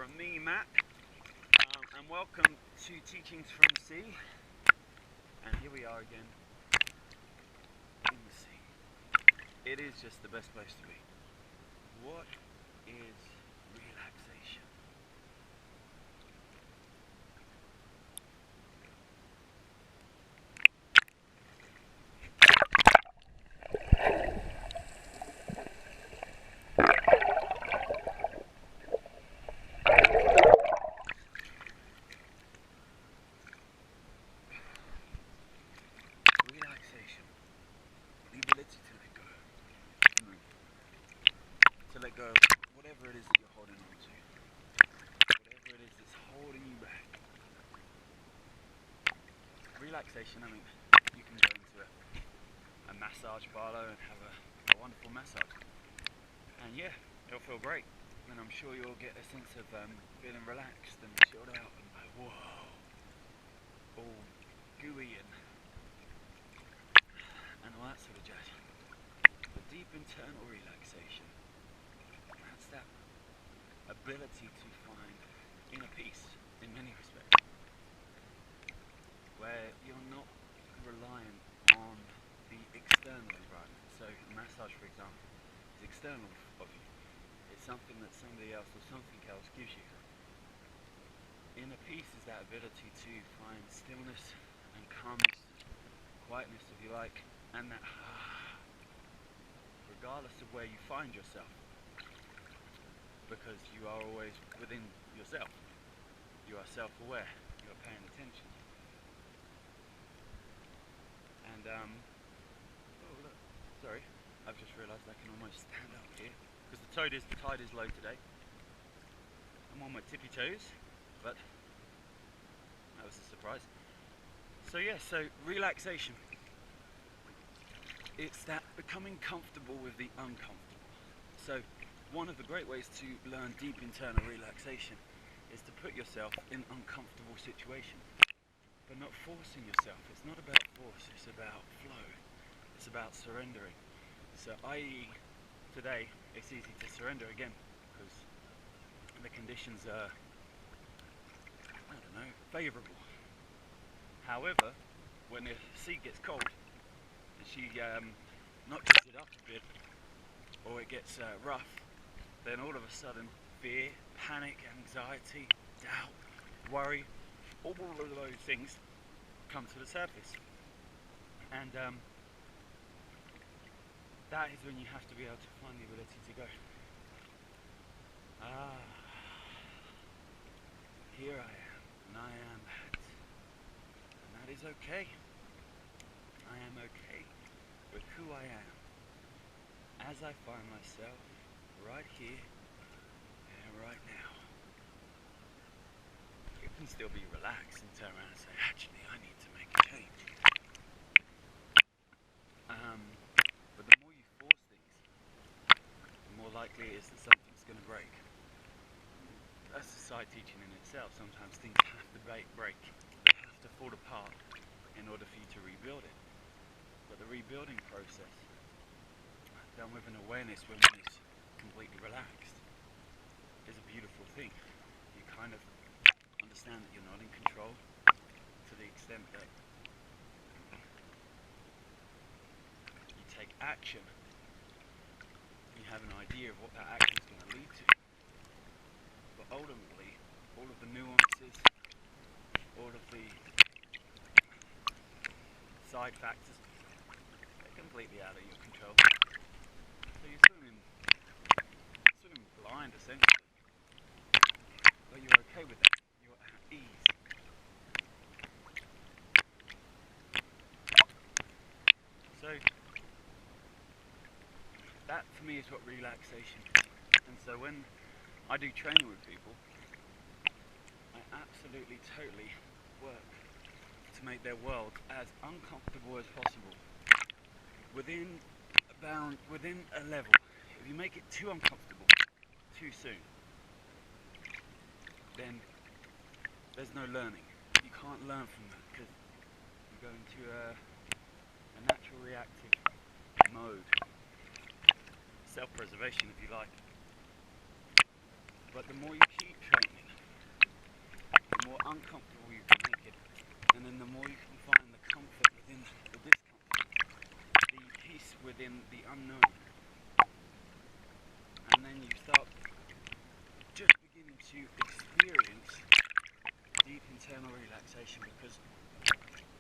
from me, Matt, and welcome to Teachings from the Sea. And here we are again in the sea. It is just the best place to be. What is relaxation? Relaxation. The ability to let go. To let go of whatever it is that you're holding on to. Whatever it is that's holding you back. Relaxation, I mean, you can go into a massage parlour and have a wonderful massage. And yeah, it'll feel great. And I'm sure you'll get a sense of feeling relaxed and chilled out and like, whoa, all gooey and all that sort of jazz. But deep internal relaxation, that's that ability to find inner peace in many respects, where you're not reliant on the external environment. So massage, for example, is external of you. It's something that somebody else or something else gives you. Inner peace is that ability to find stillness and calmness, quietness if you like, and that regardless of where you find yourself, because you are always within yourself. You are self-aware, you are paying attention. And oh look, sorry, I've just realised I can almost stand up here, because the tide is low today. I'm on my tippy toes, but that was a surprise. So yeah, so relaxation. It's that becoming comfortable with the uncomfortable. So one of the great ways to learn deep internal relaxation is to put yourself in uncomfortable situations, but not forcing yourself. It's not about force, it's about flow. It's about surrendering. So i.e. today, it's easy to surrender again because the conditions are, I don't know, favourable. However, when the sea gets cold, and she notches it up a bit, or it gets rough, then all of a sudden fear, panic, anxiety, doubt, worry, all of those things come to the surface. And that is when you have to be able to find the ability to go, here I am, and I am that. And that is okay. I am okay with who I am, as I find myself right here and right now. You can still be relaxed and turn around and say, actually, I need to make a change. But the more you force things, the more likely it is that something's going to break. That's a side teaching in itself. Sometimes things have to break. They have to fall apart in order for you to rebuild it. But the rebuilding process, done with an awareness when one is completely relaxed, is a beautiful thing. You kind of understand that you're not in control to the extent that you take action. You have an idea of what that action is going to lead to. But ultimately, all of the nuances, all of the side factors, they're completely out of your control. So you're swimming blind essentially, but you're okay with that. You're at ease. So that for me is what relaxation is. And so when I do training with people, I absolutely totally work to make their world as uncomfortable as possible. Within a level. If you make it too uncomfortable too soon, then there's no learning. You can't learn from that because you go into a natural reactive mode, self-preservation if you like. But the more you keep training, the more uncomfortable you can make it, and then the more you can find the comfort within the discomfort, the peace within the unknown, and then you start just beginning to experience deep internal relaxation, because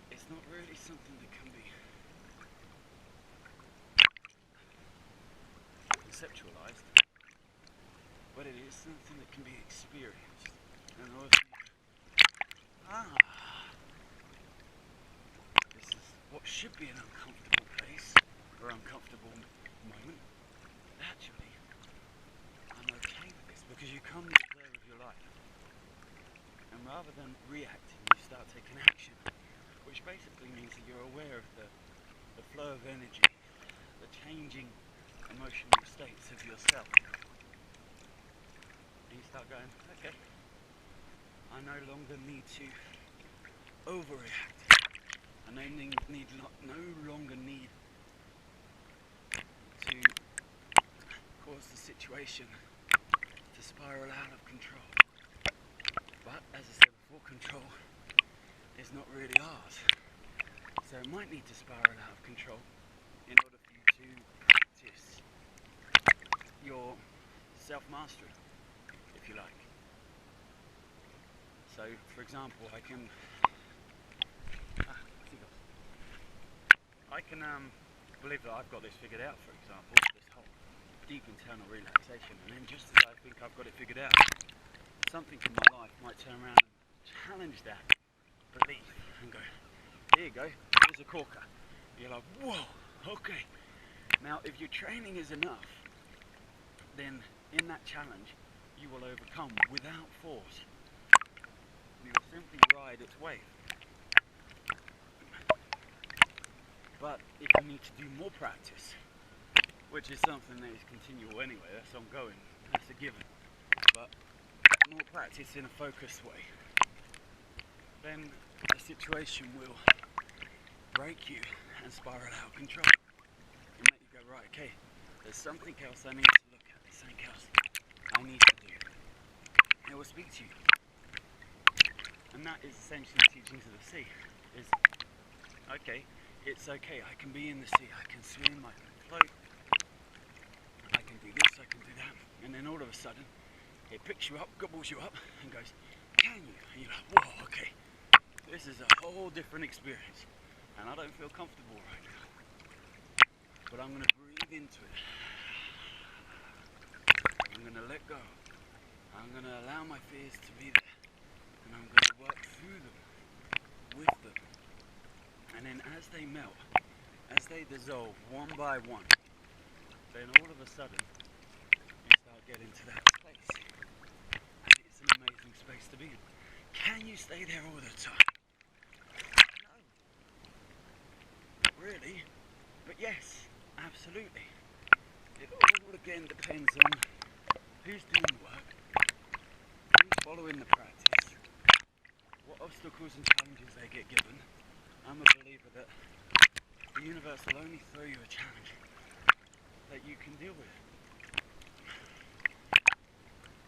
it's not really something that can be conceptualized, but it is something that can be experienced. And also, this is what should be an uncomfortable place or uncomfortable moment. Actually, I'm okay with this, because you come to the flow of your life, and rather than reacting, you start taking action, which basically means that you're aware of the flow of energy, the changing emotional states of yourself. And you start going, okay, I no longer need to overreact. I no longer need to cause the situation to spiral out of control. But as I said before, control is not really ours. So it might need to spiral out of control in order for you to practice your self-mastery, if you like. So, for example, I can believe that I've got this figured out, for example, this whole deep internal relaxation, and then just as I think I've got it figured out, something in my life might turn around and challenge that belief and go, here you go, here's a corker. You're like, whoa, okay. Now, if your training is enough, then in that challenge, you will overcome without force. You will simply ride its wave. But if you need to do more practice, which is something that is continual anyway, that's ongoing, that's a given, but more practice in a focused way, then the situation will break you and spiral out of control and make you go, right, okay, there's something else I need to look at, there's something else I need to do. It will speak to you. And that is essentially teachings of the sea, is, okay, it's okay, I can be in the sea, I can swim, I can float, I can do this, I can do that, and then all of a sudden, it picks you up, gobbles you up, and goes, can you? And you're like, whoa, okay, this is a whole different experience, and I don't feel comfortable right now, but I'm going to breathe into it, I'm going to let go, I'm going to allow my fears to be there, and I'm going to work through them, with them. And then as they melt, as they dissolve one by one, then all of a sudden, you start getting to that space. And it's an amazing space to be in. Can you stay there all the time? No. Not really. But yes, absolutely. It all again depends on who's doing the work, who's following the practice, what obstacles and challenges they get given. I'm a believer that the universe will only throw you a challenge that you can deal with.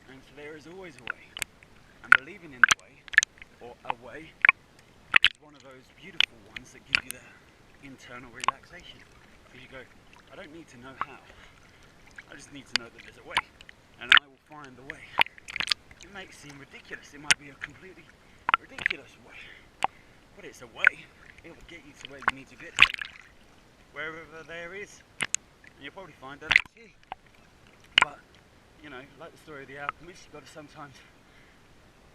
And so there is always a way. And believing in the way, or a way, is one of those beautiful ones that give you the internal relaxation. Because you go, I don't need to know how. I just need to know that there's a way. And I will find the way. It may seem ridiculous. It might be a completely ridiculous way. But it's a way. It will get you to where you need to get to, wherever there is, and you'll probably find that it's here. But, you know, like the story of the alchemist, you've got to sometimes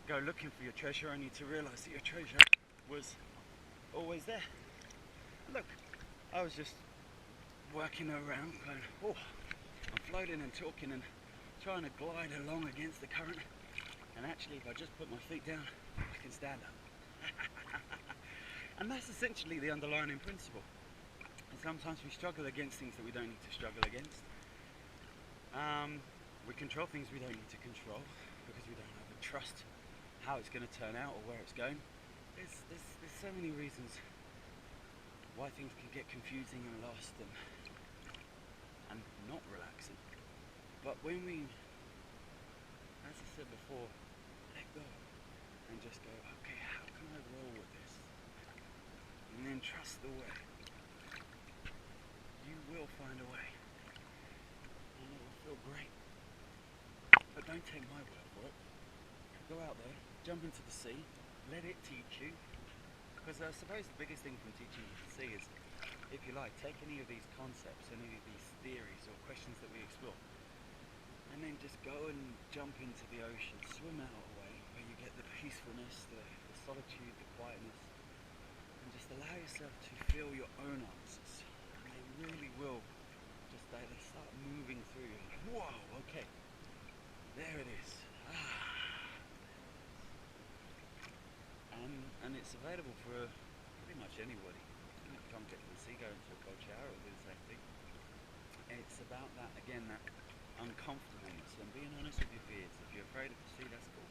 go looking for your treasure only to realise that your treasure was always there. And look, I was just working around going, oh, I'm floating and talking and trying to glide along against the current, and actually if I just put my feet down, I can stand up. And that's essentially the underlying principle. And sometimes we struggle against things that we don't need to struggle against. We control things we don't need to control because we don't have the trust how it's going to turn out or where it's going. There's so many reasons why things can get confusing and lost and not relaxing. But when we, as I said before, let go and just go, okay, how can I roll with this? And then trust the way. You will find a way, and it will feel great. But don't take my word for it. Go out there, jump into the sea, let it teach you. Because I suppose the biggest thing from teaching you to sea is, if you like, take any of these concepts, any of these theories or questions that we explore, and then just go and jump into the ocean, swim out away, where you get the peacefulness, the solitude, the quietness, and just allow yourself to feel your own answers. And they really will just, they start moving through you. Like, whoa, okay, there it is. And it's available for pretty much anybody. You can't get to the sea, go into a cold shower, it'll do the same thing. It's about that, again, that uncomfortableness and being honest with your fears. If you're afraid of the sea, that's cool.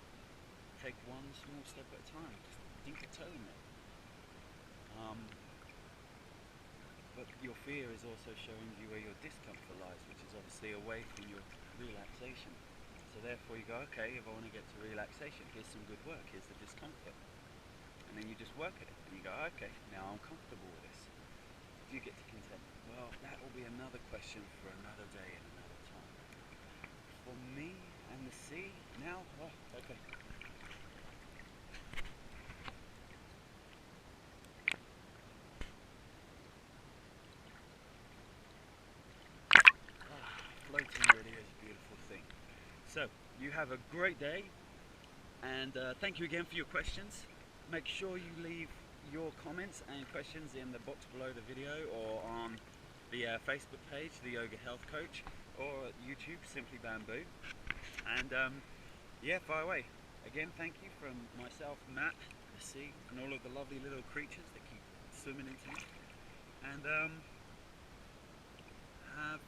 Take one small step at a time. Just dink a toe in there. But your fear is also showing you where your discomfort lies, which is obviously away from your relaxation. So therefore you go, okay, if I want to get to relaxation, here's some good work, here's the discomfort. And then you just work at it, and you go, okay, now I'm comfortable with this. Do you get to contentment? Well, that will be another question for another day and another time. For me and the sea, now, oh, okay. Floating really is a beautiful thing. So, you have a great day, and thank you again for your questions. Make sure you leave your comments and questions in the box below the video, or on the Facebook page, The Yoga Health Coach, or at YouTube, Simply Bamboo. And yeah, fire away. Again, thank you from myself, Matt, the sea, and all of the lovely little creatures that keep swimming into me. And have